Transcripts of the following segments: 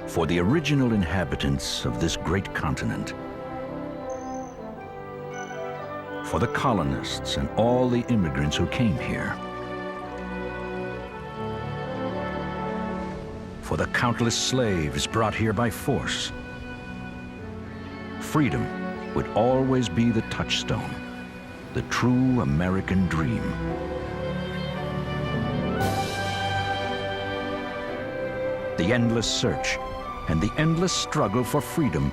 for the original inhabitants of this great continent, for the colonists and all the immigrants who came here, for the countless slaves brought here by force. Freedom would always be the touchstone, the true American dream. The endless search and the endless struggle for freedom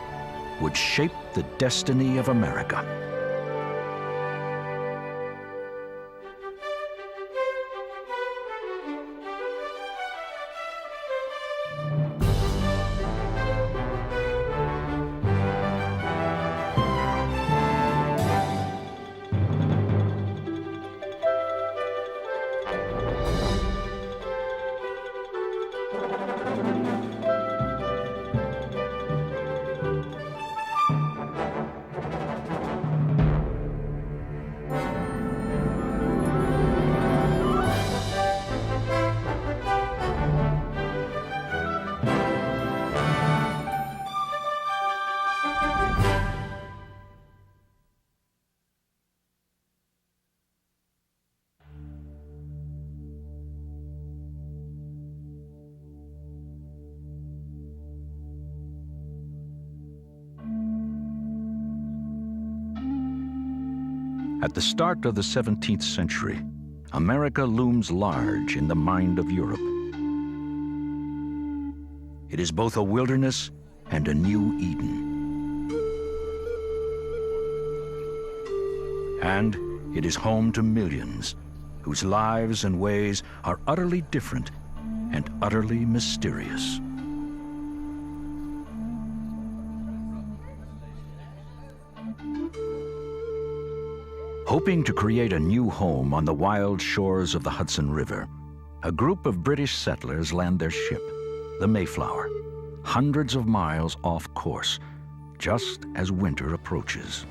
would shape the destiny of America. At the start of the 17th century, America looms large in the mind of Europe. It is both a wilderness and a new Eden. And it is home to millions whose lives and ways are utterly different and utterly mysterious. Hoping to create a new home on the wild shores of the Hudson River, a group of British settlers land their ship, the Mayflower, hundreds of miles off course, just as winter approaches.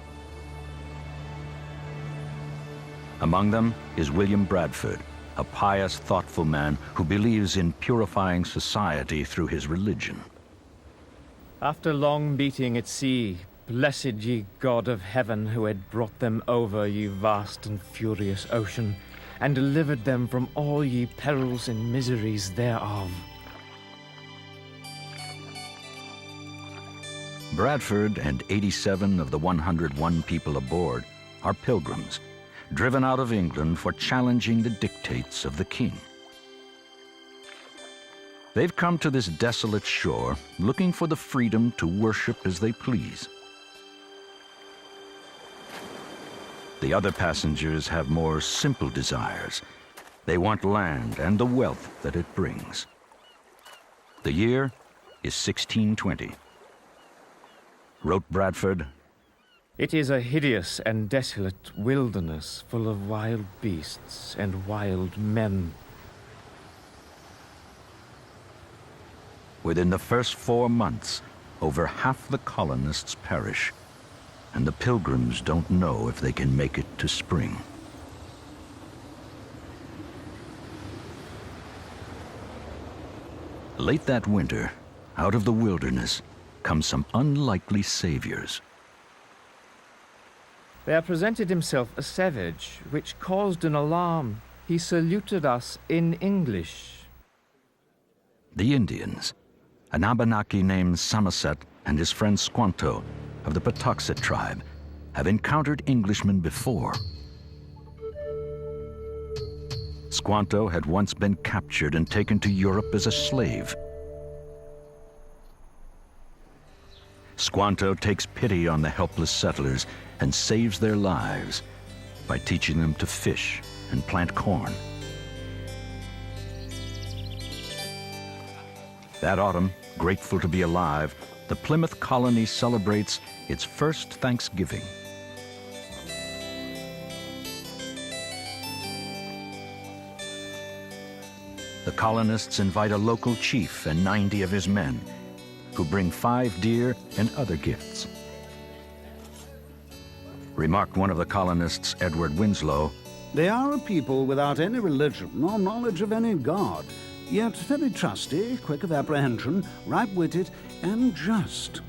Among them is William Bradford, a pious, thoughtful man who believes in purifying society through his religion. After long beating at sea, blessed ye God of heaven, who had brought them over ye vast and furious ocean, and delivered them from all ye perils and miseries thereof. Bradford and 87 of the 101 people aboard are pilgrims, driven out of England for challenging the dictates of the king. They've come to this desolate shore looking for the freedom to worship as they please. The other passengers have more simple desires. They want land and the wealth that it brings. The year is 1620. Wrote Bradford, "It is a hideous and desolate wilderness full of wild beasts and wild men." Within the first 4 months, over half the colonists perish, and the pilgrims don't know if they can make it to spring. Late that winter, out of the wilderness, come some unlikely saviors. There presented himself a savage, which caused an alarm. He saluted us in English. The Indians, an Abenaki named Samoset and his friend Squanto of the Patuxet tribe, have encountered Englishmen before. Squanto had once been captured and taken to Europe as a slave. Squanto takes pity on the helpless settlers and saves their lives by teaching them to fish and plant corn. That autumn, grateful to be alive, the Plymouth colony celebrates its first Thanksgiving. The colonists invite a local chief and 90 of his men, who bring 5 deer and other gifts. Remarked one of the colonists, Edward Winslow, "They are a people without any religion or knowledge of any god, yet very trusty, quick of apprehension, right-witted, and just.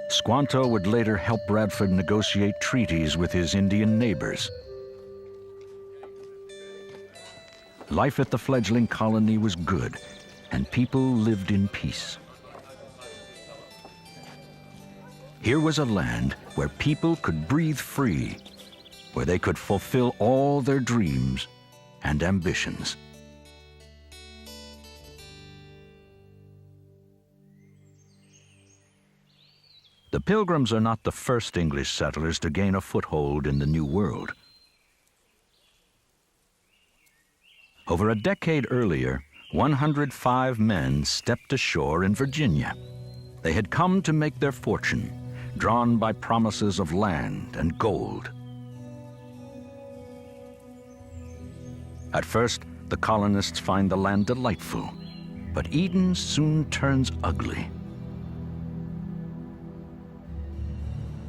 Squanto would later help Bradford negotiate treaties with his Indian neighbors. Life at the fledgling colony was good, and people lived in peace. Here was a land where people could breathe free, where they could fulfill all their dreams and ambitions. The Pilgrims are not the first English settlers to gain a foothold in the New World. Over a decade earlier, 105 men stepped ashore in Virginia. They had come to make their fortune, drawn by promises of land and gold. At first, the colonists find the land delightful, but Eden soon turns ugly.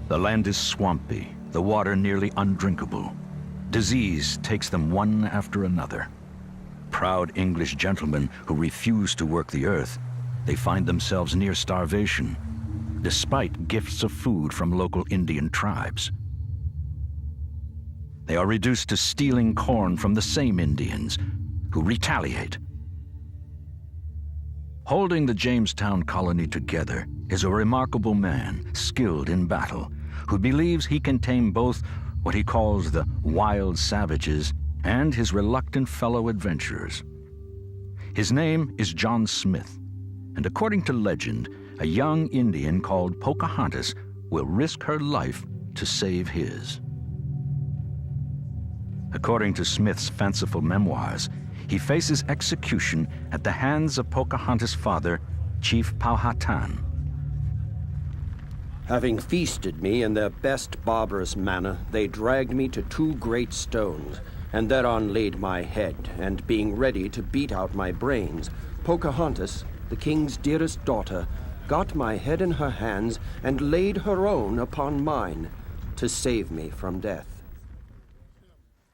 The land is swampy, the water nearly undrinkable. Disease takes them one after another. Proud English gentlemen who refuse to work the earth, they find themselves near starvation, despite gifts of food from local Indian tribes. They are reduced to stealing corn from the same Indians, who retaliate. Holding the Jamestown colony together is a remarkable man, skilled in battle, who believes he can tame both what he calls the wild savages and his reluctant fellow adventurers. His name is John Smith, and according to legend, a young Indian called Pocahontas will risk her life to save his. According to Smith's fanciful memoirs, he faces execution at the hands of Pocahontas' father, Chief Powhatan. Having feasted me in their best barbarous manner, they dragged me to 2 great stones, and thereon laid my head, and being ready to beat out my brains, Pocahontas, the king's dearest daughter, got my head in her hands and laid her own upon mine to save me from death.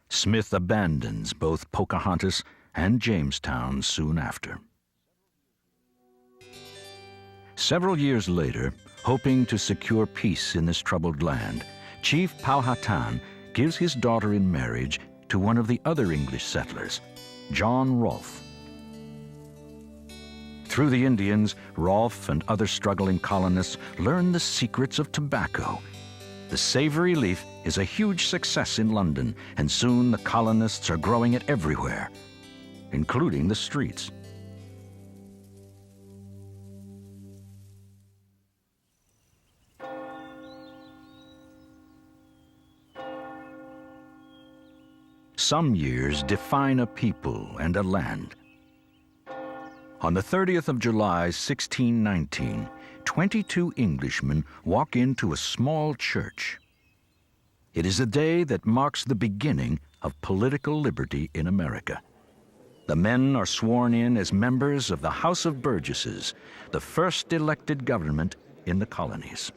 Smith abandons both Pocahontas and Jamestown soon after. Several years later, hoping to secure peace in this troubled land, Chief Powhatan gives his daughter in marriage to one of the other English settlers, John Rolfe. Through the Indians, Rolfe and other struggling colonists learn the secrets of tobacco. The savory leaf is a huge success in London, and soon the colonists are growing it everywhere, including the streets. Some years define a people and a land. On the 30th of July, 1619, 22 Englishmen walk into a small church. It is a day that marks the beginning of political liberty in America. The men are sworn in as members of the House of Burgesses, the first elected government in the colonies.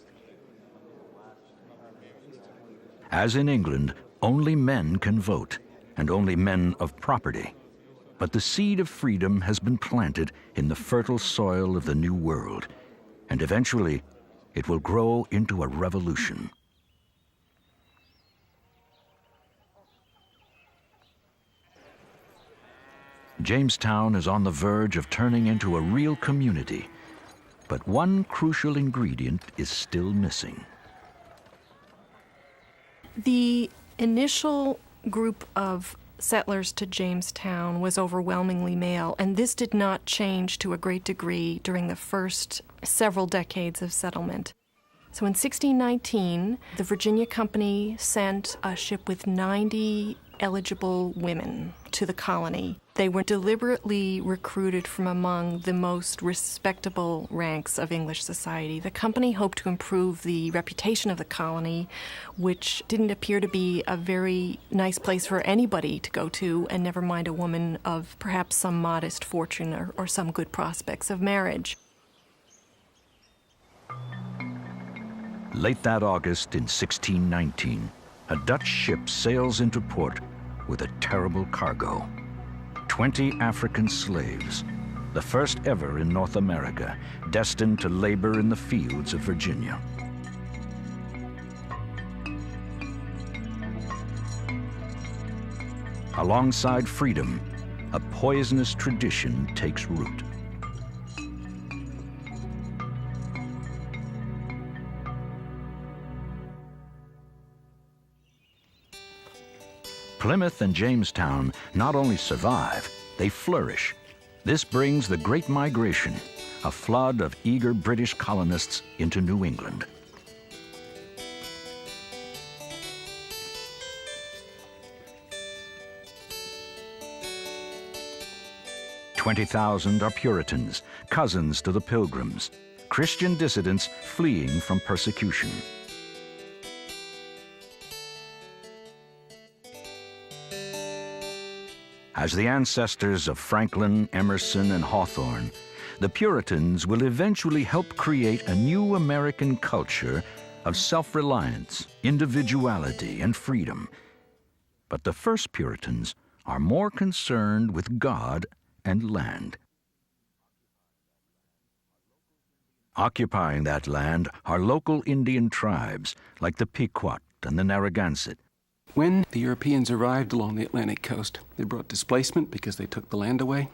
As in England, only men can vote, and only men of property. But the seed of freedom has been planted in the fertile soil of the New World, and eventually it will grow into a revolution. Jamestown is on the verge of turning into a real community, but one crucial ingredient is still missing. The initial group of settlers to Jamestown was overwhelmingly male, and this did not change to a great degree during the first several decades of settlement. So in 1619, the Virginia Company sent a ship with 90 eligible women to the colony. They were deliberately recruited from among the most respectable ranks of English society. The company hoped to improve the reputation of the colony, which didn't appear to be a very nice place for anybody to go to, and never mind a woman of perhaps some modest fortune or some good prospects of marriage. Late that August in 1619, a Dutch ship sails into port with a terrible cargo. 20 African slaves, the first ever in North America, destined to labor in the fields of Virginia. Alongside freedom, a poisonous tradition takes root. Plymouth and Jamestown not only survive, they flourish. This brings the Great Migration, a flood of eager British colonists into New England. "20,000 are Puritans, cousins to the Pilgrims, Christian dissidents fleeing from persecution. As the ancestors of Franklin, Emerson, and Hawthorne, the Puritans will eventually help create a new American culture of self-reliance, individuality, and freedom. But the first Puritans are more concerned with God and land. Occupying that land are local Indian tribes like the Pequot and the Narragansett. When the Europeans arrived along the Atlantic coast, they brought displacement because they took the land away.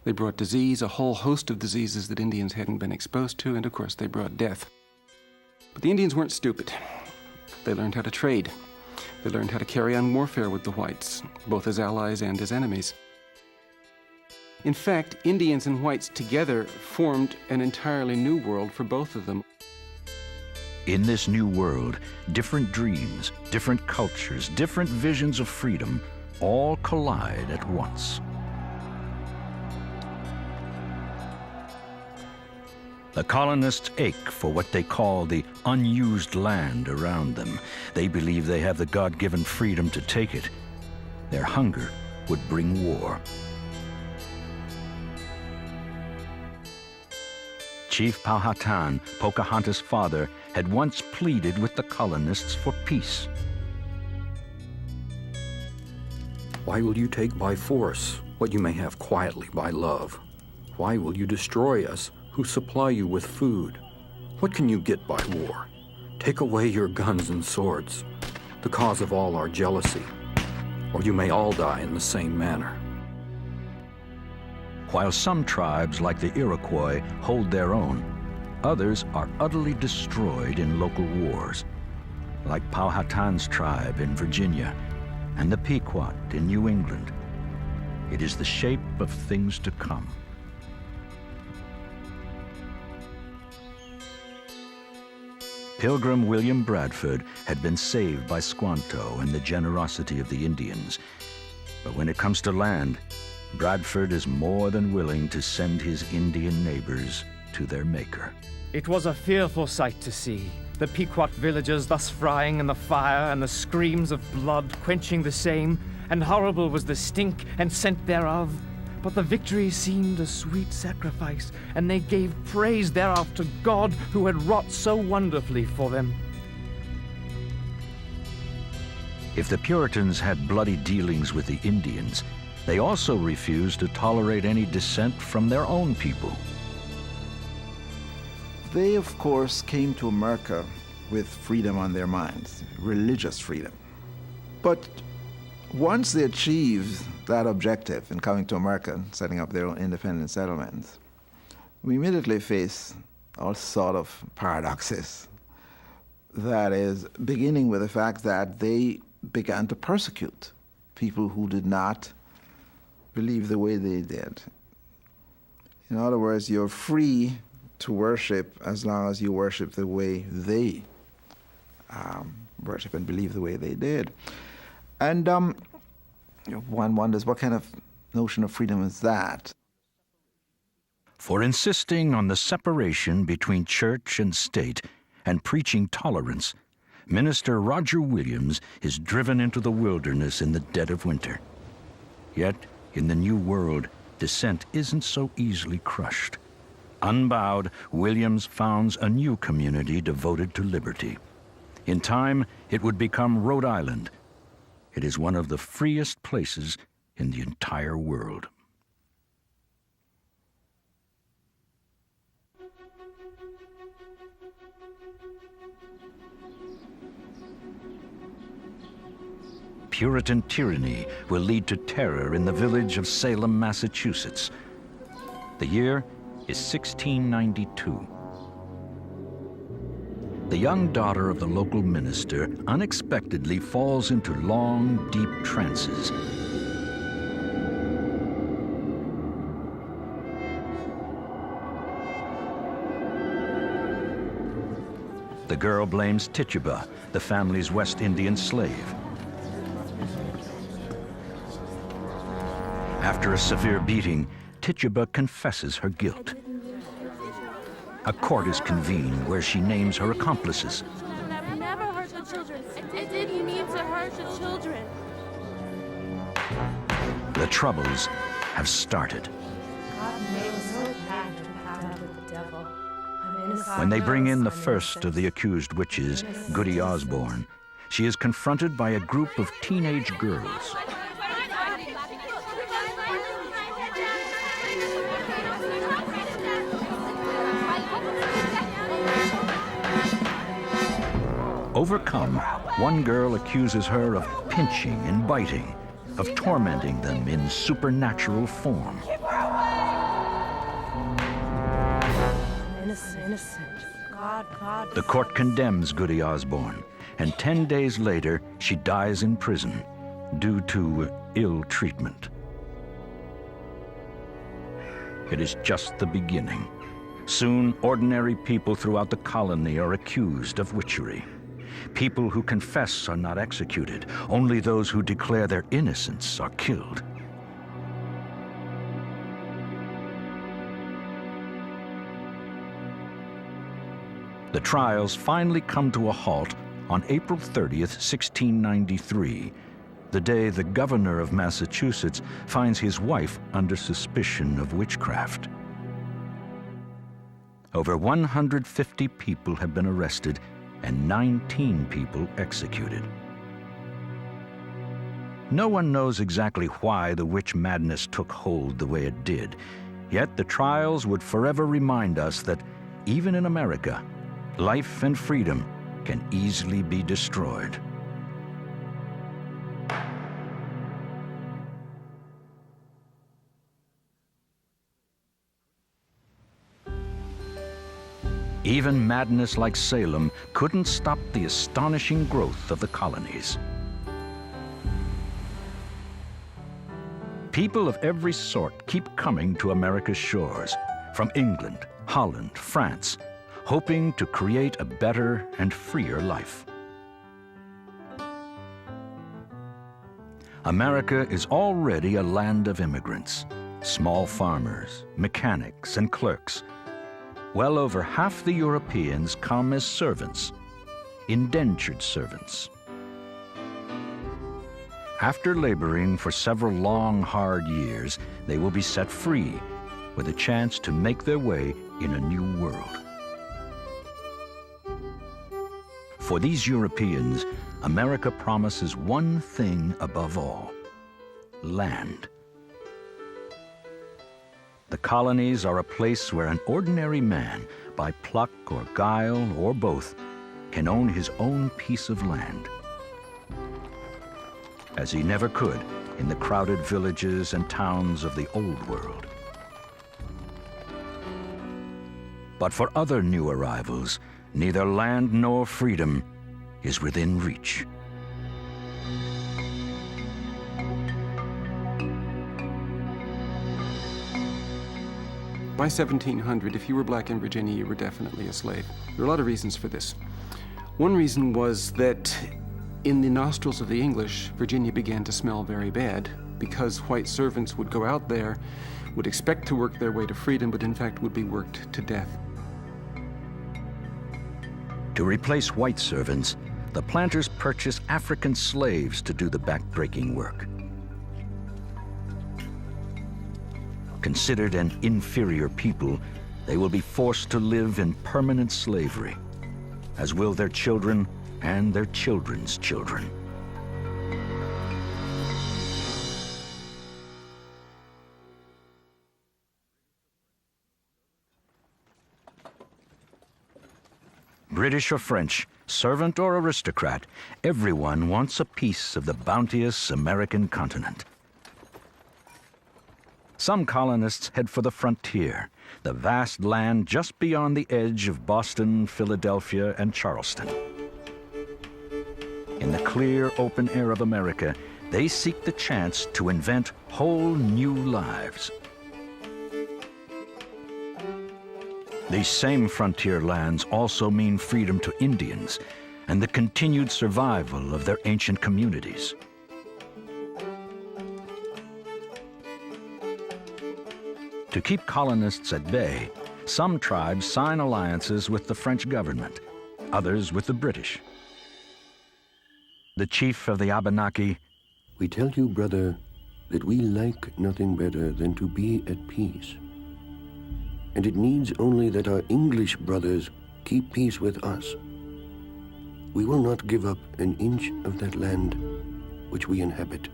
They brought disease, a whole host of diseases that Indians hadn't been exposed to, and of course they brought death. But the Indians weren't stupid. They learned how to trade. They learned how to carry on warfare with the whites, both as allies and as enemies. In fact, Indians and whites together formed an entirely new world for both of them. In this new world, different dreams, different cultures, different visions of freedom all collide at once. The colonists ache for what they call the unused land around them. They believe they have the God-given freedom to take it. Their hunger would bring war. Chief Powhatan, Pocahontas' father, had once pleaded with the colonists for peace. Why will you take by force what you may have quietly by love? Why will you destroy us who supply you with food? What can you get by war? Take away your guns and swords, the cause of all our jealousy, or you may all die in the same manner. While some tribes, like the Iroquois, hold their own, others are utterly destroyed in local wars, like Powhatan's tribe in Virginia and the Pequot in New England. It is the shape of things to come. Pilgrim William Bradford had been saved by Squanto and the generosity of the Indians. But when it comes to land, Bradford is more than willing to send his Indian neighbors to their maker. It was a fearful sight to see, the Pequot villagers thus frying in the fire, and the screams of blood quenching the same, and horrible was the stink and scent thereof. But the victory seemed a sweet sacrifice, and they gave praise thereof to God, who had wrought so wonderfully for them. If the Puritans had bloody dealings with the Indians, they also refused to tolerate any dissent from their own people. They, of course, came to America with freedom on their minds, religious freedom. But once they achieved that objective in coming to America and setting up their own independent settlements, we immediately face all sort of paradoxes. That is, beginning with the fact that they began to persecute people who did not believe the way they did. In other words, you're free to worship as long as you worship the way they worship and believe the way they did. And one wonders, what kind of notion of freedom is that? For insisting on the separation between church and state and preaching tolerance, Minister Roger Williams is driven into the wilderness in the dead of winter. Yet, in the New World, dissent isn't so easily crushed. Unbowed, Williams founds a new community devoted to liberty. In time, it would become Rhode Island. It is one of the freest places in the entire world. Puritan tyranny will lead to terror in the village of Salem, Massachusetts. The year is 1692. The young daughter of the local minister unexpectedly falls into long, deep trances. The girl blames Tituba, the family's West Indian slave. After a severe beating, Tituba confesses her guilt. A court is convened where she names her accomplices. I've never hurt the children. I didn't mean to hurt the children. The troubles have started. When they bring in the first of the accused witches, Goody Osborne, she is confronted by a group of teenage girls. Overcome, one girl accuses her of pinching and biting, of tormenting them in supernatural form. Innocent. God. The court condemns Goody Osborne, and 10 days later, she dies in prison due to ill treatment. It is just the beginning. Soon, ordinary people throughout the colony are accused of witchery. People who confess are not executed. Only those who declare their innocence are killed. The trials finally come to a halt on April 30th, 1693, the day the governor of Massachusetts finds his wife under suspicion of witchcraft. Over 150 people have been arrested and 19 people executed. No one knows exactly why the witch madness took hold the way it did, yet the trials would forever remind us that even in America, life and freedom can easily be destroyed. Even madness like Salem couldn't stop the astonishing growth of the colonies. People of every sort keep coming to America's shores, from England, Holland, France, hoping to create a better and freer life. America is already a land of immigrants, small farmers, mechanics, and clerks. Well over half the Europeans come as servants, indentured servants. After laboring for several long, hard years, they will be set free with a chance to make their way in a new world. For these Europeans, America promises one thing above all: land. The colonies are a place where an ordinary man, by pluck or guile or both, can own his own piece of land, as he never could in the crowded villages and towns of the Old World. But for other new arrivals, neither land nor freedom is within reach. By 1700, if you were black in Virginia, you were definitely a slave. There are a lot of reasons for this. One reason was that in the nostrils of the English, Virginia began to smell very bad because white servants would go out there, would expect to work their way to freedom, but in fact would be worked to death. To replace white servants, the planters purchase African slaves to do the back-breaking work. Considered an inferior people, they will be forced to live in permanent slavery, as will their children and their children's children. British or French, servant or aristocrat, everyone wants a piece of the bounteous American continent. Some colonists head for the frontier, the vast land just beyond the edge of Boston, Philadelphia, and Charleston. In the clear, open air of America, they seek the chance to invent whole new lives. These same frontier lands also mean freedom to Indians and the continued survival of their ancient communities. To keep colonists at bay, some tribes sign alliances with the French government, others with the British. The chief of the Abenaki, "We tell you, brother, that we like nothing better than to be at peace. And it needs only that our English brothers keep peace with us. We will not give up an inch of that land which we inhabit."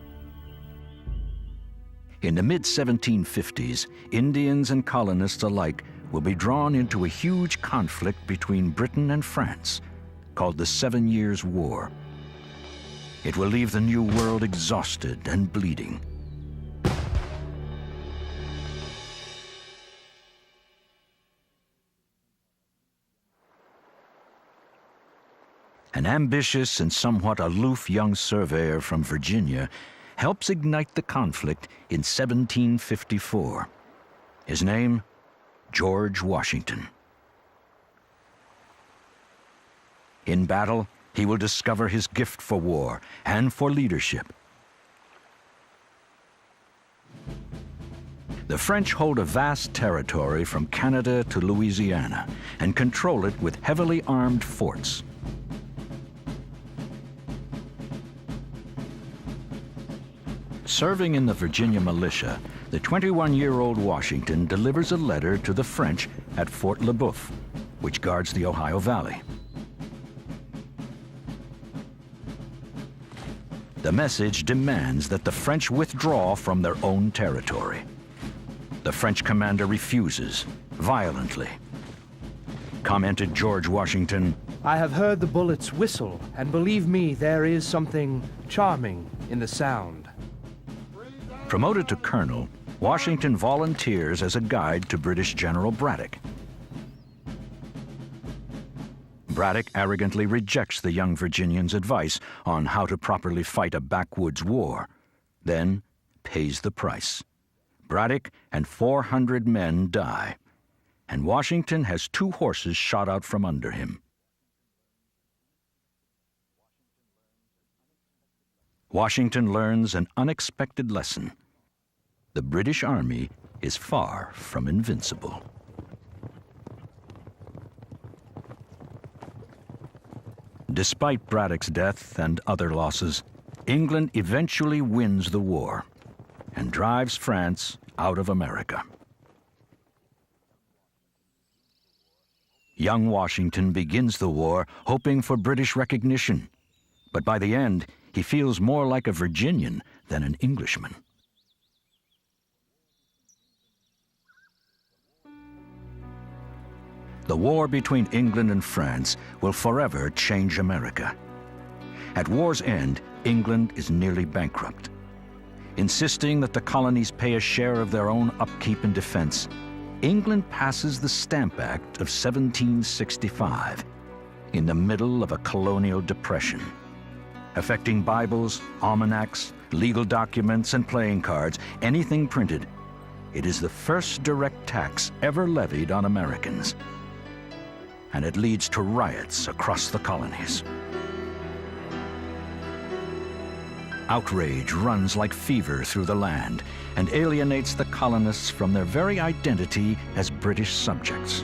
In the mid-1750s, Indians and colonists alike will be drawn into a huge conflict between Britain and France, called the 7 Years' War. It will leave the New World exhausted and bleeding. An ambitious and somewhat aloof young surveyor from Virginia helps ignite the conflict in 1754. His name, George Washington. In battle, he will discover his gift for war and for leadership. The French hold a vast territory from Canada to Louisiana and control it with heavily armed forts. Serving in the Virginia militia, the 21-year-old Washington delivers a letter to the French at Fort Le Boeuf, which guards the Ohio Valley. The message demands that the French withdraw from their own territory. The French commander refuses, violently. Commented George Washington, "I have heard the bullets whistle, and believe me, there is something charming in the sound." Promoted to colonel, Washington volunteers as a guide to British General Braddock. Braddock arrogantly rejects the young Virginian's advice on how to properly fight a backwoods war, then pays the price. Braddock and 400 men die, and Washington has 2 horses shot out from under him. Washington learns an unexpected lesson. The British Army is far from invincible. Despite Braddock's death and other losses, England eventually wins the war and drives France out of America. Young Washington begins the war hoping for British recognition, but by the end, he feels more like a Virginian than an Englishman. The war between England and France will forever change America. At war's end, England is nearly bankrupt. Insisting that the colonies pay a share of their own upkeep and defense, England passes the Stamp Act of 1765 in the middle of a colonial depression, affecting Bibles, almanacs, legal documents, and playing cards, anything printed. It is the first direct tax ever levied on Americans, and it leads to riots across the colonies. Outrage runs like fever through the land and alienates the colonists from their very identity as British subjects.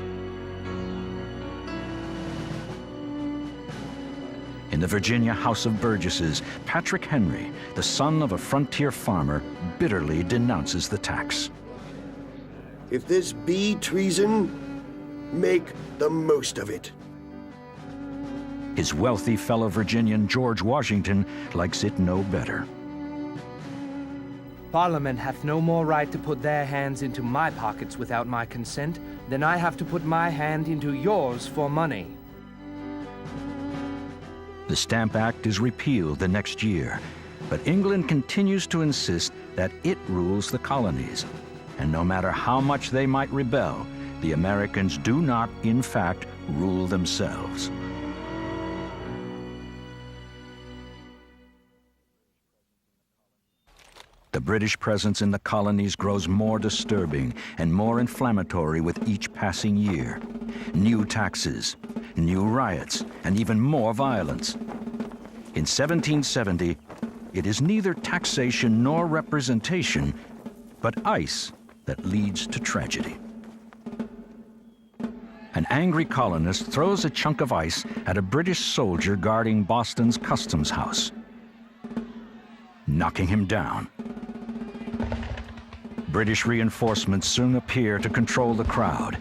In the Virginia House of Burgesses, Patrick Henry, the son of a frontier farmer, bitterly denounces the tax. "If this be treason, make the most of it." His wealthy fellow Virginian George Washington likes it no better. Parliament hath no more right to put their hands into my pockets without my consent than I have to put my hand into yours for money. The Stamp Act is repealed the next year, but England continues to insist that it rules the colonies. And no matter how much they might rebel, the Americans do not, in fact, rule themselves. The British presence in the colonies grows more disturbing and more inflammatory with each passing year. New taxes, new riots, and even more violence. In 1770, it is neither taxation nor representation, but ice that leads to tragedy. An angry colonist throws a chunk of ice at a British soldier guarding Boston's customs house, knocking him down. British reinforcements soon appear to control the crowd.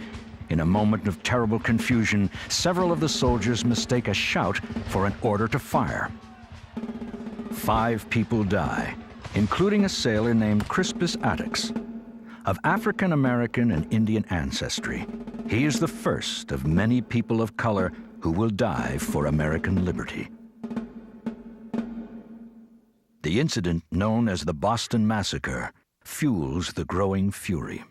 In a moment of terrible confusion, several of the soldiers mistake a shout for an order to fire. 5 people die, including a sailor named Crispus Attucks. Of African American and Indian ancestry, he is the first of many people of color who will die for American liberty. The incident, known as the Boston Massacre, fuels the growing fury.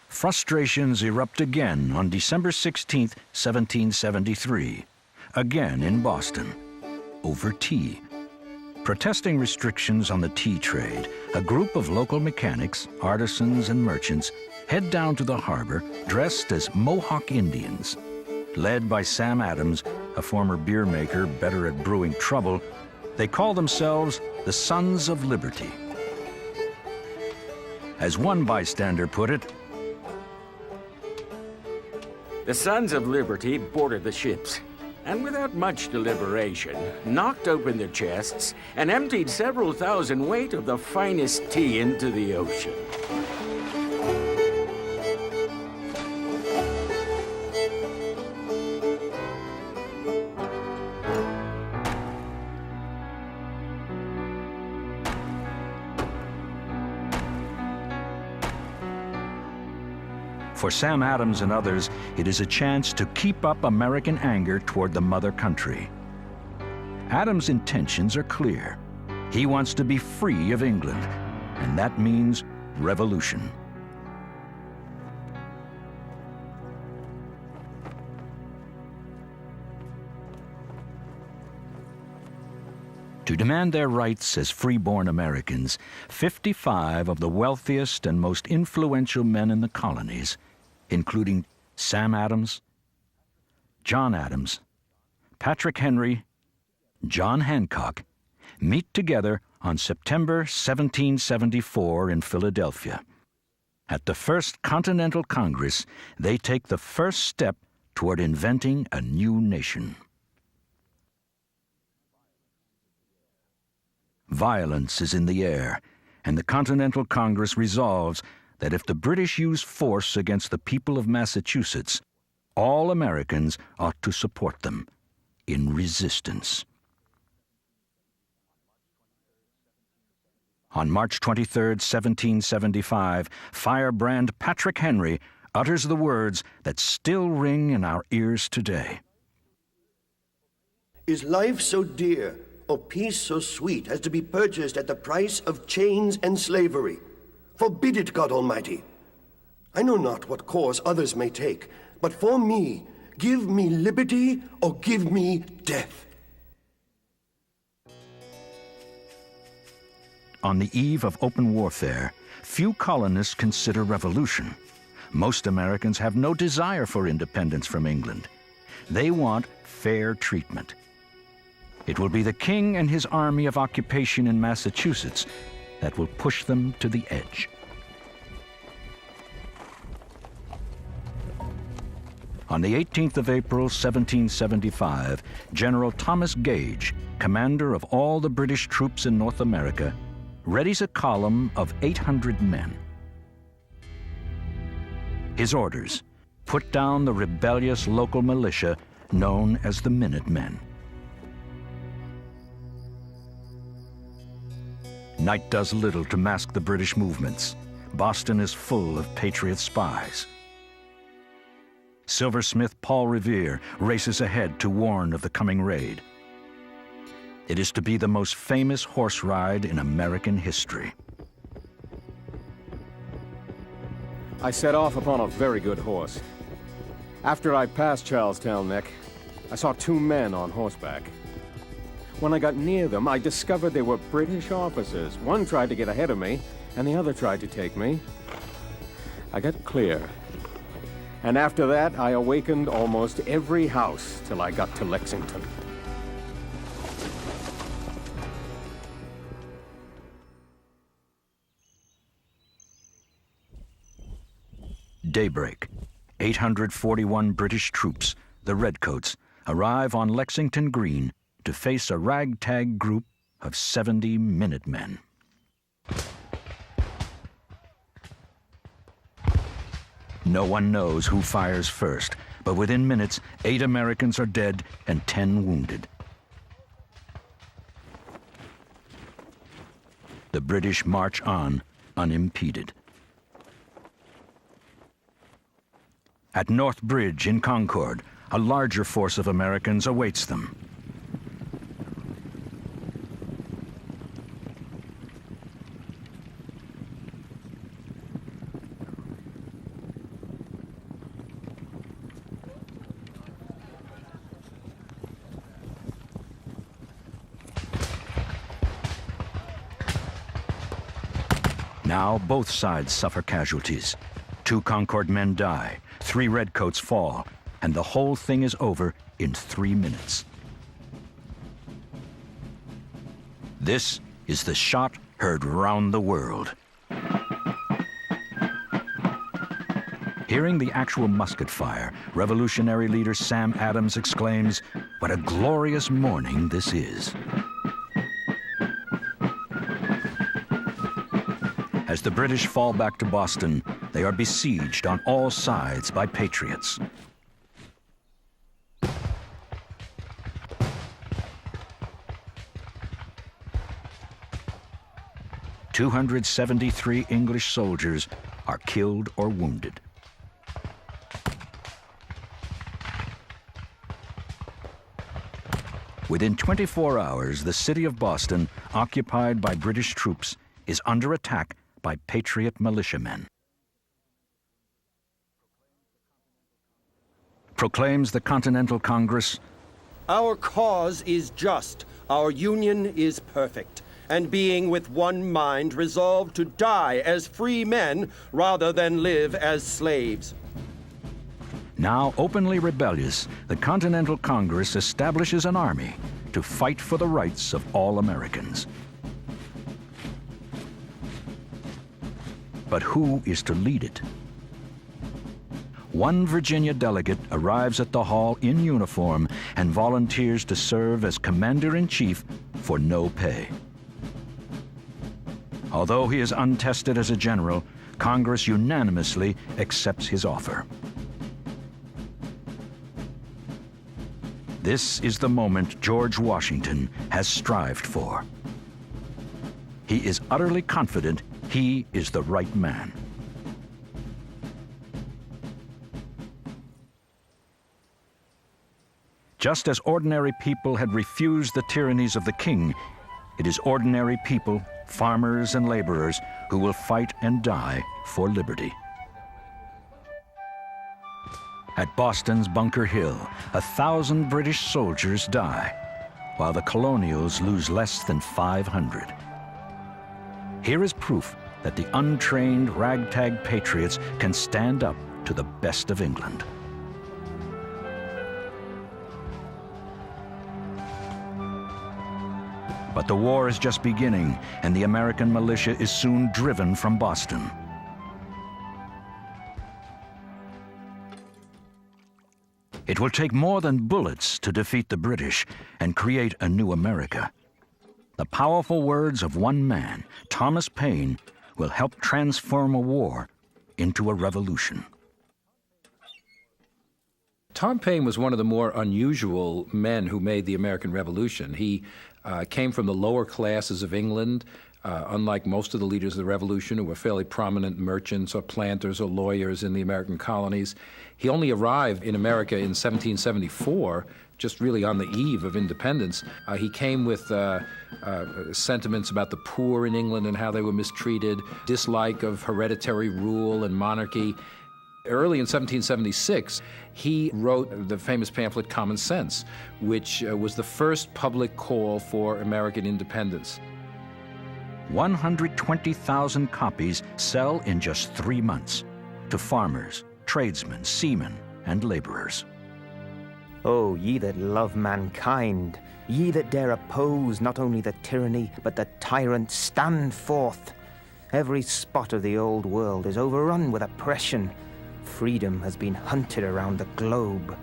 Frustrations erupt again on December 16, 1773, again in Boston, over tea. Protesting restrictions on the tea trade, a group of local mechanics, artisans, and merchants head down to the harbor dressed as Mohawk Indians. Led by Sam Adams, a former beer maker better at brewing trouble, they call themselves the Sons of Liberty. As one bystander put it, the Sons of Liberty boarded the ships, and without much deliberation, knocked open the chests and emptied several thousand weight of the finest tea into the ocean. For Sam Adams and others, it is a chance to keep up American anger toward the mother country. Adams' intentions are clear. He wants to be free of England, and that means revolution. To demand their rights as free-born Americans, 55 of the wealthiest and most influential men in the colonies, including Sam Adams, John Adams, Patrick Henry, John Hancock, meet together on September 1774 in Philadelphia. At the First Continental Congress, they take the first step toward inventing a new nation. Violence is in the air, and the Continental Congress resolves that if the British use force against the people of Massachusetts, all Americans ought to support them in resistance. On March 23, 1775, firebrand Patrick Henry utters the words that still ring in our ears today. Is life so dear, or peace so sweet, as to be purchased at the price of chains and slavery? Forbid it, God Almighty. I know not what course others may take, but for me, give me liberty or give me death. On the eve of open warfare, few colonists consider revolution. Most Americans have no desire for independence from England. They want fair treatment. It will be the king and his army of occupation in Massachusetts that will push them to the edge. On the 18th of April, 1775, General Thomas Gage, commander of all the British troops in North America, readies a column of 800 men. His orders: put down the rebellious local militia known as the Minutemen. Night does little to mask the British movements. Boston is full of Patriot spies. Silversmith Paul Revere races ahead to warn of the coming raid. It is to be the most famous horse ride in American history. I set off upon a very good horse. After I passed Charlestown Neck, I saw two men on horseback. When I got near them, I discovered they were British officers. One tried to get ahead of me, and the other tried to take me. I got clear. And after that, I awakened almost every house till I got to Lexington. Daybreak. 841 British troops, the Redcoats, arrive on Lexington Green to face a ragtag group of 70 Minutemen. No one knows who fires first, but within minutes, 8 Americans are dead and 10 wounded. The British march on unimpeded. At North Bridge in Concord, a larger force of Americans awaits them. Now both sides suffer casualties. 2 Concord men die, 3 Redcoats fall, and the whole thing is over in 3 minutes. This is the shot heard round the world. Hearing the actual musket fire, Revolutionary leader Sam Adams exclaims, "What a glorious morning this is." As the British fall back to Boston, they are besieged on all sides by patriots. "273 English soldiers are killed or wounded. Within 24 hours, the city of Boston, occupied by British troops, is under attack by Patriot militiamen. Proclaims the Continental Congress, "Our cause is just, our union is perfect, and being with one mind resolved to die as free men rather than live as slaves." Now openly rebellious, the Continental Congress establishes an army to fight for the rights of all Americans. But who is to lead it? One Virginia delegate arrives at the hall in uniform and volunteers to serve as commander-in-chief for no pay. Although he is untested as a general, Congress unanimously accepts his offer. This is the moment George Washington has strived for. He is utterly confident he is the right man. Just as ordinary people had refused the tyrannies of the king, it is ordinary people, farmers and laborers, who will fight and die for liberty. At Boston's Bunker Hill, 1,000 British soldiers die, while the colonials lose less than 500. Here is proof that the untrained ragtag patriots can stand up to the best of England. But the war is just beginning, and the American militia is soon driven from Boston. It will take more than bullets to defeat the British and create a new America. The powerful words of one man, Thomas Paine, will help transform a war into a revolution. Tom Paine was one of the more unusual men who made the American Revolution. He came from the lower classes of England, unlike most of the leaders of the Revolution who were fairly prominent merchants or planters or lawyers in the American colonies. He only arrived in America in 1774, just really on the eve of independence. He came with sentiments about the poor in England and how they were mistreated, dislike of hereditary rule and monarchy. Early in 1776, he wrote the famous pamphlet Common Sense, which was the first public call for American independence. 120,000 copies sell in just 3 months to farmers, tradesmen, seamen, and laborers. O ye that love mankind, ye that dare oppose not only the tyranny, but the tyrant, stand forth. Every spot of the old world is overrun with oppression. Freedom has been hunted around the globe.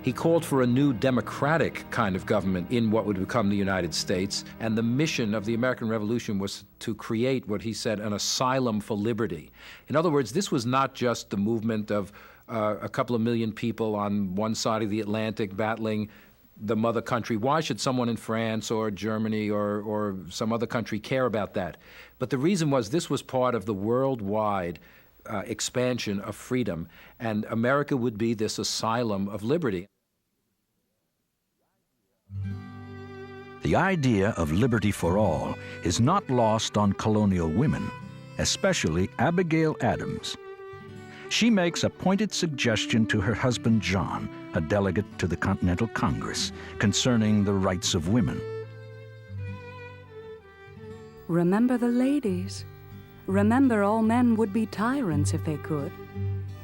He called for a new democratic kind of government in what would become the United States, and the mission of the American Revolution was to create what he said, an asylum for liberty. In other words, this was not just the movement of a couple of million people on one side of the Atlantic battling the mother country. Why should someone in France or Germany or some other country care about that? But the reason was this was part of the worldwide expansion of freedom, and America would be this asylum of liberty. The idea of liberty for all is not lost on colonial women, especially Abigail Adams. She makes a pointed suggestion to her husband John, a delegate to the Continental Congress, concerning the rights of women. Remember the ladies. Remember all men would be tyrants if they could.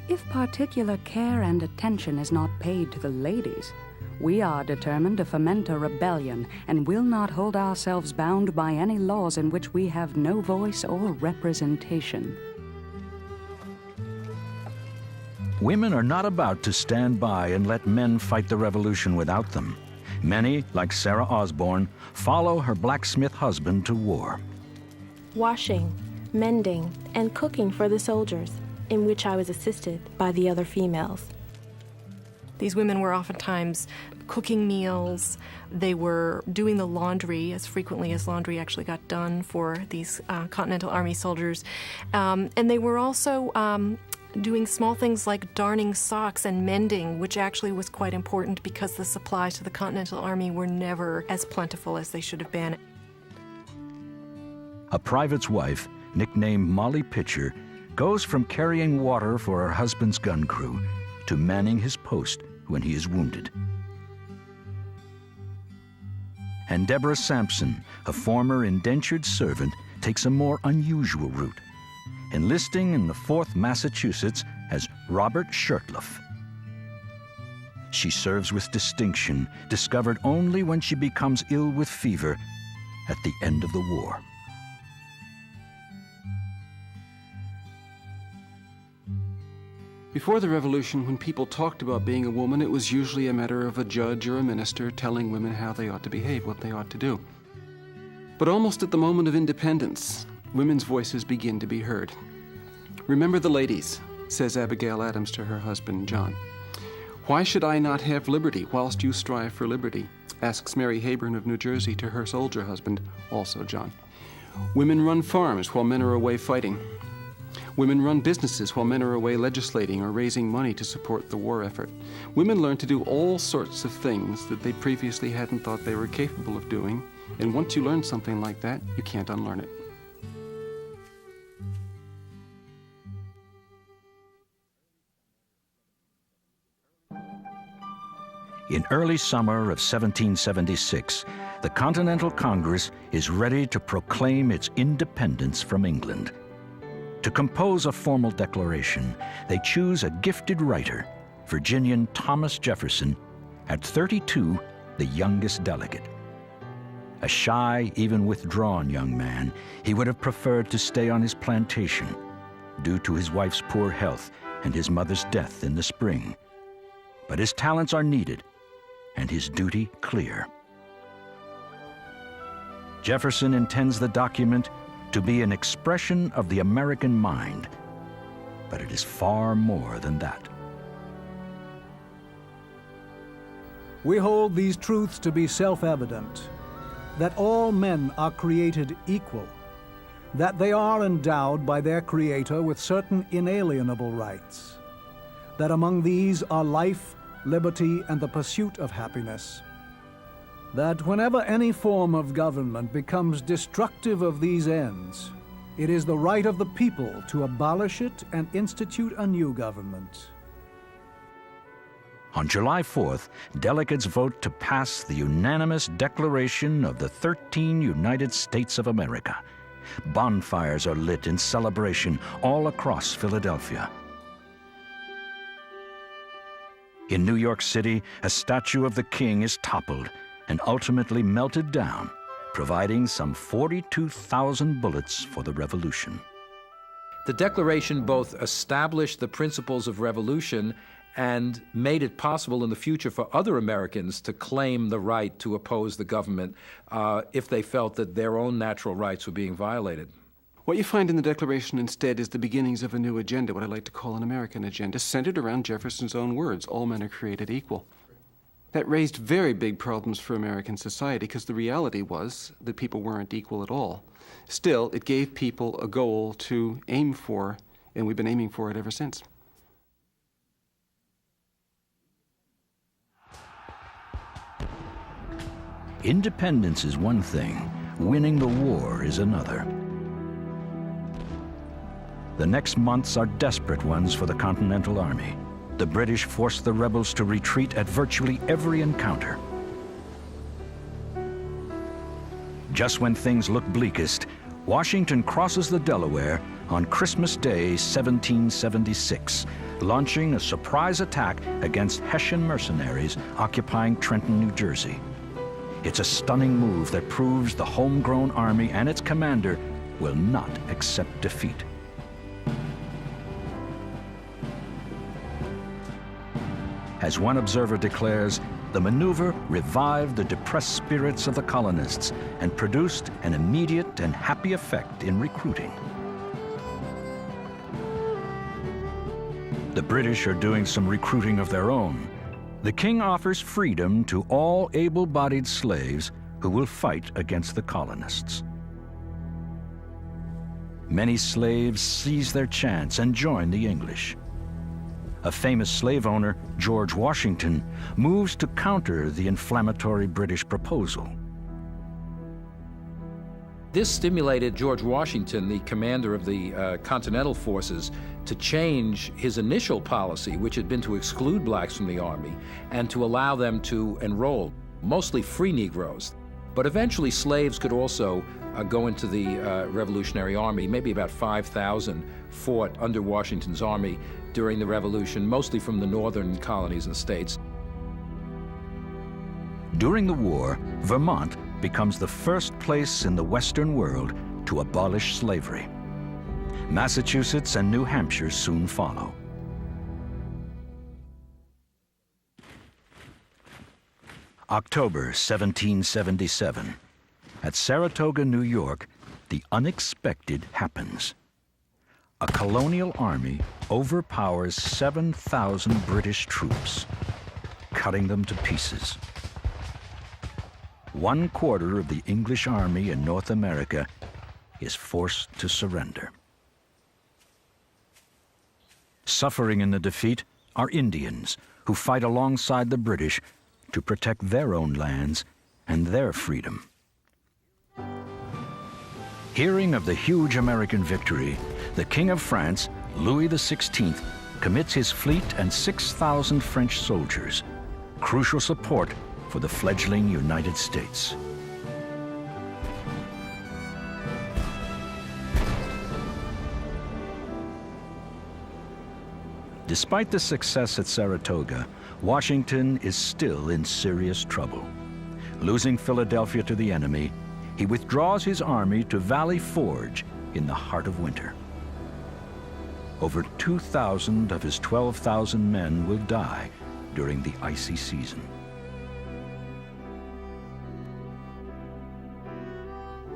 If particular care and attention is not paid to the ladies, we are determined to foment a rebellion and will not hold ourselves bound by any laws in which we have no voice or representation. Women are not about to stand by and let men fight the revolution without them. Many, like Sarah Osborne, follow her blacksmith husband to war. Washing, mending, and cooking for the soldiers, in which I was assisted by the other females. These women were oftentimes cooking meals. They were doing the laundry as frequently as laundry actually got done for these Continental Army soldiers. And they were also doing small things like darning socks and mending, which actually was quite important because the supplies to the Continental Army were never as plentiful as they should have been. A private's wife, nicknamed Molly Pitcher, goes from carrying water for her husband's gun crew to manning his post when he is wounded. And Deborah Sampson, a former indentured servant, takes a more unusual route, enlisting in the 4th Massachusetts as Robert Shurtleff. She serves with distinction, discovered only when she becomes ill with fever at the end of the war. Before the Revolution, when people talked about being a woman, it was usually a matter of a judge or a minister telling women how they ought to behave, what they ought to do. But almost at the moment of independence, women's voices begin to be heard. "Remember the ladies," says Abigail Adams to her husband, John. "Why should I not have liberty whilst you strive for liberty?" asks Mary Hayburn of New Jersey to her soldier husband, also John. "Women run farms while men are away fighting. Women run businesses while men are away legislating or raising money to support the war effort. Women learn to do all sorts of things that they previously hadn't thought they were capable of doing, and once you learn something like that, you can't unlearn it." In early summer of 1776, the Continental Congress is ready to proclaim its independence from England. To compose a formal declaration, they choose a gifted writer, Virginian Thomas Jefferson, at 32, the youngest delegate. A shy, even withdrawn young man, he would have preferred to stay on his plantation due to his wife's poor health and his mother's death in the spring. But his talents are needed and his duty clear. Jefferson intends the document to be an expression of the American mind, but it is far more than that. We hold these truths to be self-evident, that all men are created equal, that they are endowed by their Creator with certain inalienable rights, that among these are life, liberty, and the pursuit of happiness, that whenever any form of government becomes destructive of these ends, it is the right of the people to abolish it and institute a new government. On July 4th, delegates vote to pass the unanimous Declaration of the 13 United States of America. Bonfires are lit in celebration all across Philadelphia. In New York City, a statue of the king is toppled and ultimately melted down, providing some 42,000 bullets for the revolution. The Declaration both established the principles of revolution and made it possible in the future for other Americans to claim the right to oppose the government if they felt that their own natural rights were being violated. What you find in the Declaration instead is the beginnings of a new agenda, what I like to call an American agenda, centered around Jefferson's own words, all men are created equal. That raised very big problems for American society because the reality was that people weren't equal at all. Still, it gave people a goal to aim for, and we've been aiming for it ever since. Independence is one thing, winning the war is another. The next months are desperate ones for the Continental Army. The British force the rebels to retreat at virtually every encounter. Just when things look bleakest, Washington crosses the Delaware on Christmas Day, 1776, launching a surprise attack against Hessian mercenaries occupying Trenton, New Jersey. It's a stunning move that proves the homegrown army and its commander will not accept defeat. As one observer declares, the maneuver revived the depressed spirits of the colonists and produced an immediate and happy effect in recruiting. The British are doing some recruiting of their own. The king offers freedom to all able-bodied slaves who will fight against the colonists. Many slaves seize their chance and join the English. A famous slave owner, George Washington, moves to counter the inflammatory British proposal. This stimulated George Washington, the commander of the Continental Forces, to change his initial policy, which had been to exclude blacks from the army and to allow them to enroll, mostly free Negroes. But eventually slaves could also go into the Revolutionary Army. Maybe about 5,000 fought under Washington's army during the Revolution, mostly from the northern colonies and states. During the war, Vermont becomes the first place in the Western world to abolish slavery. Massachusetts and New Hampshire soon follow. October 1777. At Saratoga, New York, the unexpected happens. A colonial army overpowers 7,000 British troops, cutting them to pieces. 1/4 of the English army in North America is forced to surrender. Suffering in the defeat are Indians who fight alongside the British to protect their own lands and their freedom. Hearing of the huge American victory, the King of France, Louis XVI, commits his fleet and 6,000 French soldiers, crucial support for the fledgling United States. Despite the success at Saratoga, Washington is still in serious trouble. Losing Philadelphia to the enemy, he withdraws his army to Valley Forge in the heart of winter. Over 2,000 of his 12,000 men will die during the icy season.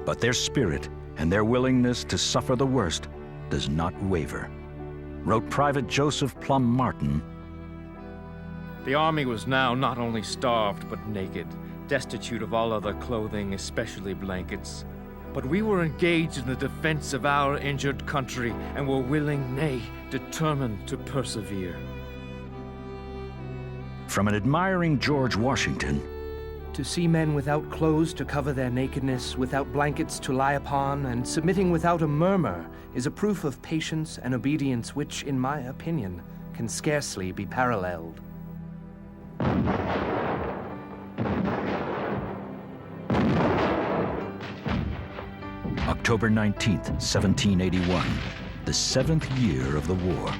But their spirit and their willingness to suffer the worst does not waver. Wrote Private Joseph Plum Martin, "The army was now not only starved but naked, destitute of all other clothing, especially blankets. But we were engaged in the defense of our injured country and were willing, nay, determined to persevere." From an admiring George Washington, "To see men without clothes to cover their nakedness, without blankets to lie upon, and submitting without a murmur, is a proof of patience and obedience which, in my opinion, can scarcely be paralleled." October 19th, 1781, the 7th year of the war.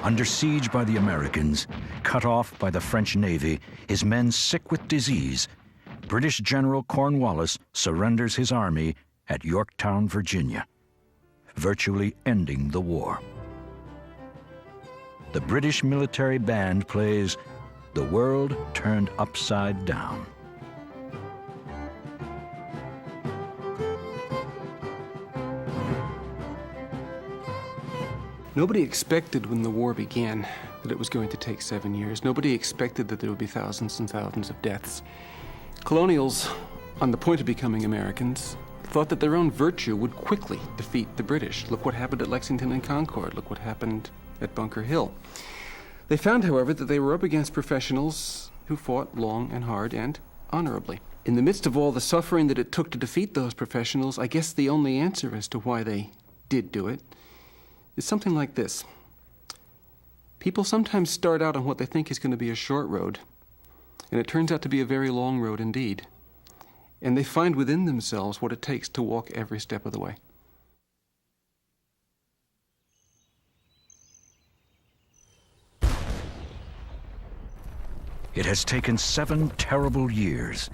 Under siege by the Americans, cut off by the French Navy, his men sick with disease, British General Cornwallis surrenders his army at Yorktown, Virginia, virtually ending the war. The British military band plays "The World Turned Upside Down." Nobody expected when the war began that it was going to take 7 years. Nobody expected that there would be thousands and thousands of deaths. Colonials, on the point of becoming Americans, thought that their own virtue would quickly defeat the British. Look what happened at Lexington and Concord. Look what happened at Bunker Hill. They found, however, that they were up against professionals who fought long and hard and honorably. In the midst of all the suffering that it took to defeat those professionals, I guess the only answer as to why they did do it is something like this. People sometimes start out on what they think is going to be a short road, and it turns out to be a very long road indeed. And they find within themselves what it takes to walk every step of the way. It has taken 7 terrible years.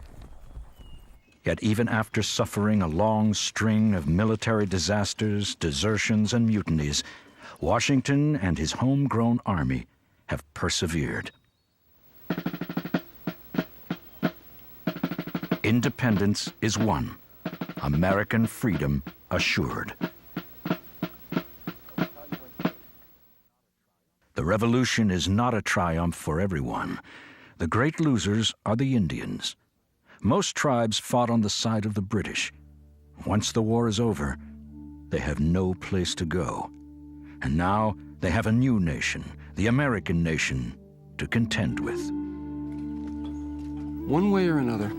Yet even after suffering a long string of military disasters, desertions, and mutinies, Washington and his homegrown army have persevered. Independence is won, American freedom assured. The revolution is not a triumph for everyone. The great losers are the Indians. Most tribes fought on the side of the British. Once the war is over, they have no place to go. And now they have a new nation, the American nation, to contend with. One way or another,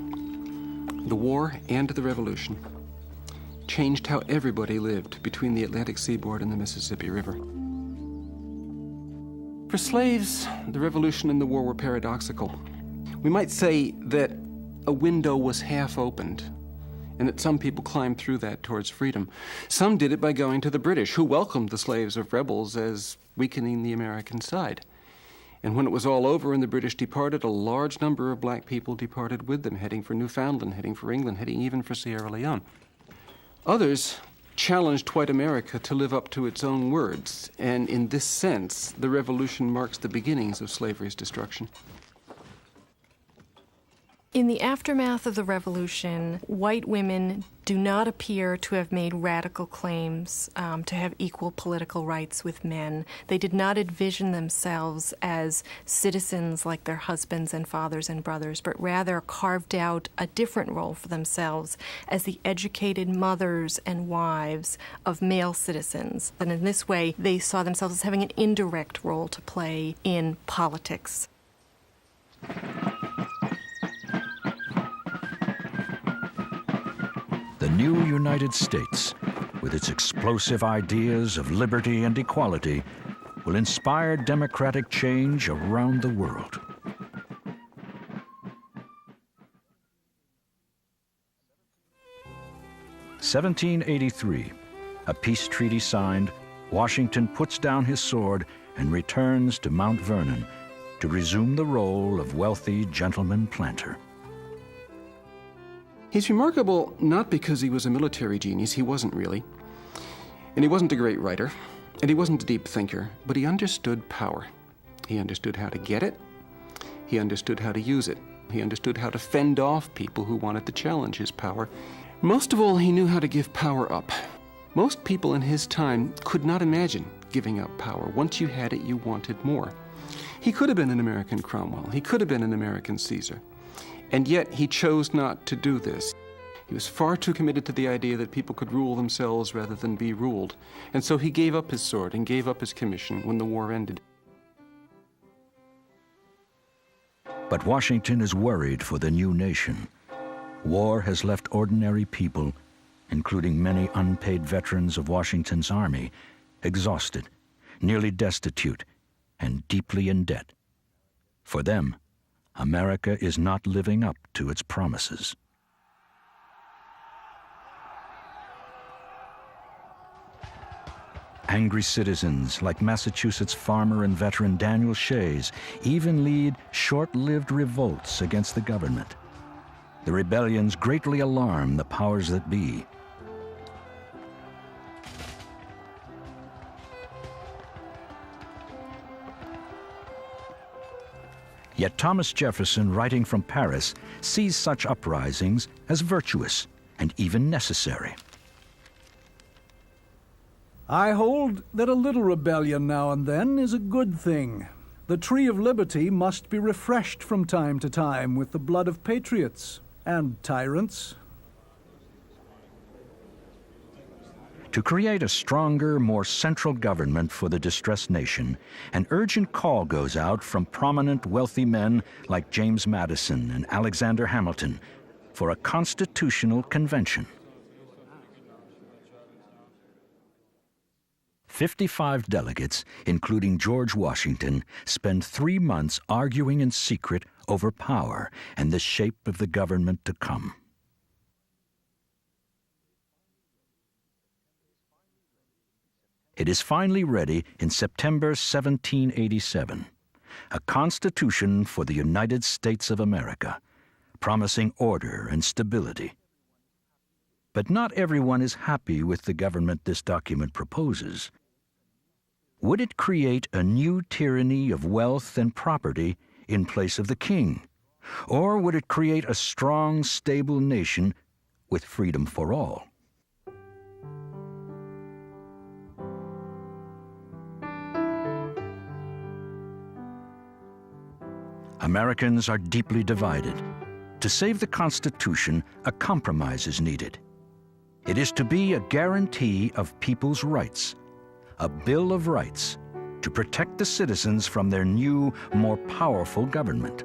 the war and the revolution changed how everybody lived between the Atlantic seaboard and the Mississippi River. For slaves, the revolution and the war were paradoxical. We might say that a window was half opened, and that some people climbed through that towards freedom. Some did it by going to the British, who welcomed the slaves of rebels as weakening the American side. And when it was all over and the British departed, a large number of black people departed with them, heading for Newfoundland, heading for England, heading even for Sierra Leone. Others challenged white America to live up to its own words, and in this sense, the revolution marks the beginnings of slavery's destruction. In the aftermath of the Revolution, white women do not appear to have made radical claims to have equal political rights with men. They did not envision themselves as citizens like their husbands and fathers and brothers, but rather carved out a different role for themselves as the educated mothers and wives of male citizens. And in this way, they saw themselves as having an indirect role to play in politics. The new United States, with its explosive ideas of liberty and equality, will inspire democratic change around the world. (1783), a peace treaty signed, Washington puts down his sword and returns to Mount Vernon to resume the role of wealthy gentleman planter. He's remarkable not because he was a military genius, he wasn't really, And he wasn't a great writer, and he wasn't a deep thinker, but he understood power. He understood how to get it. He understood how to use it. He understood how to fend off people who wanted to challenge his power. Most of all, he knew how to give power up. Most people in his time could not imagine giving up power. Once you had it, you wanted more. He could have been an American Cromwell. He could have been an American Caesar. And yet he chose not to do this. He was far too committed to the idea that people could rule themselves rather than be ruled. And so he gave up his sword and gave up his commission when the war ended. But Washington is worried for the new nation. War has left ordinary people, including many unpaid veterans of Washington's army, exhausted, nearly destitute, and deeply in debt. For them, America is not living up to its promises. Angry citizens like Massachusetts farmer and veteran Daniel Shays even lead short-lived revolts against the government. The rebellions greatly alarm the powers that be. Yet Thomas Jefferson, writing from Paris, sees such uprisings as virtuous and even necessary. I hold that a little rebellion now and then is a good thing. The tree of liberty must be refreshed from time to time with the blood of patriots and tyrants. To create a stronger, more central government for the distressed nation, an urgent call goes out from prominent, wealthy men like James Madison and Alexander Hamilton for a constitutional convention. 55 delegates, including George Washington, spend 3 months arguing in secret over power and the shape of the government to come. It is finally ready in September 1787, a constitution for the United States of America, promising order and stability. But not everyone is happy with the government this document proposes. Would it create a new tyranny of wealth and property in place of the king? Or would it create a strong, stable nation with freedom for all? Americans are deeply divided. To save the Constitution, a compromise is needed. It is to be a guarantee of people's rights, a Bill of Rights to protect the citizens from their new, more powerful government.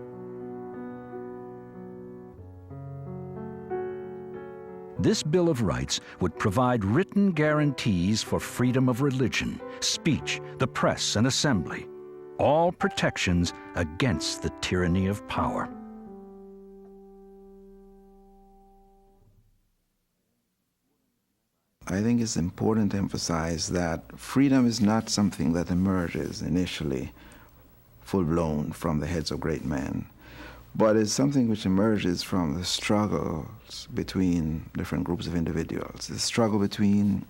This Bill of Rights would provide written guarantees for freedom of religion, speech, the press, and assembly, all protections against the tyranny of power. I think it's important to emphasize that freedom is not something that emerges initially full-blown from the heads of great men, but it's something which emerges from the struggles between different groups of individuals, the struggle between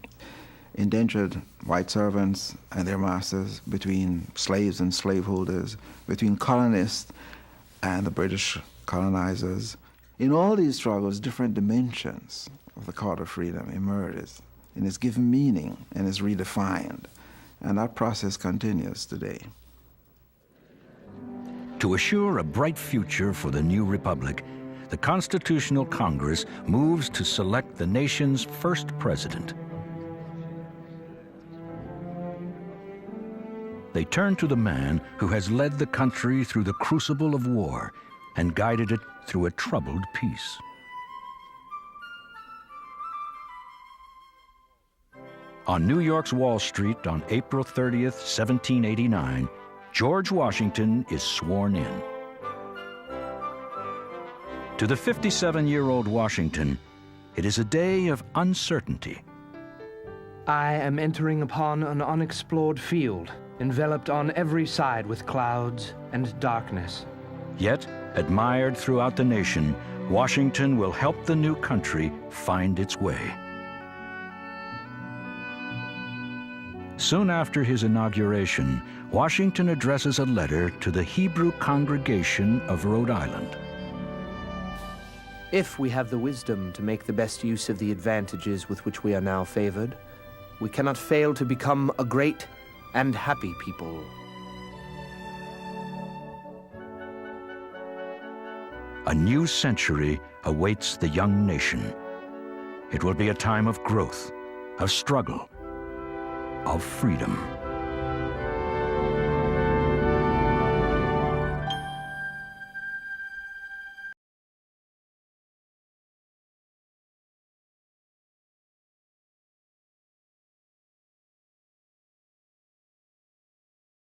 indentured white servants and their masters, between slaves and slaveholders, between colonists and the British colonizers. In all these struggles, different dimensions of the call to freedom emerges, and is given meaning and is redefined. And that process continues today. To assure a bright future for the new republic, the Constitutional Congress moves to select the nation's first president. They turn to the man who has led the country through the crucible of war and guided it through a troubled peace. On New York's Wall Street on April 30th, 1789, George Washington is sworn in. To the 57-year-old Washington, it is a day of uncertainty. I am entering upon an unexplored field, enveloped on every side with clouds and darkness. Yet, admired throughout the nation, Washington will help the new country find its way. Soon after his inauguration, Washington addresses a letter to the Hebrew congregation of Rhode Island. If we have the wisdom to make the best use of the advantages with which we are now favored, we cannot fail to become a great and happy people. A new century awaits the young nation. It will be a time of growth, of struggle, of freedom.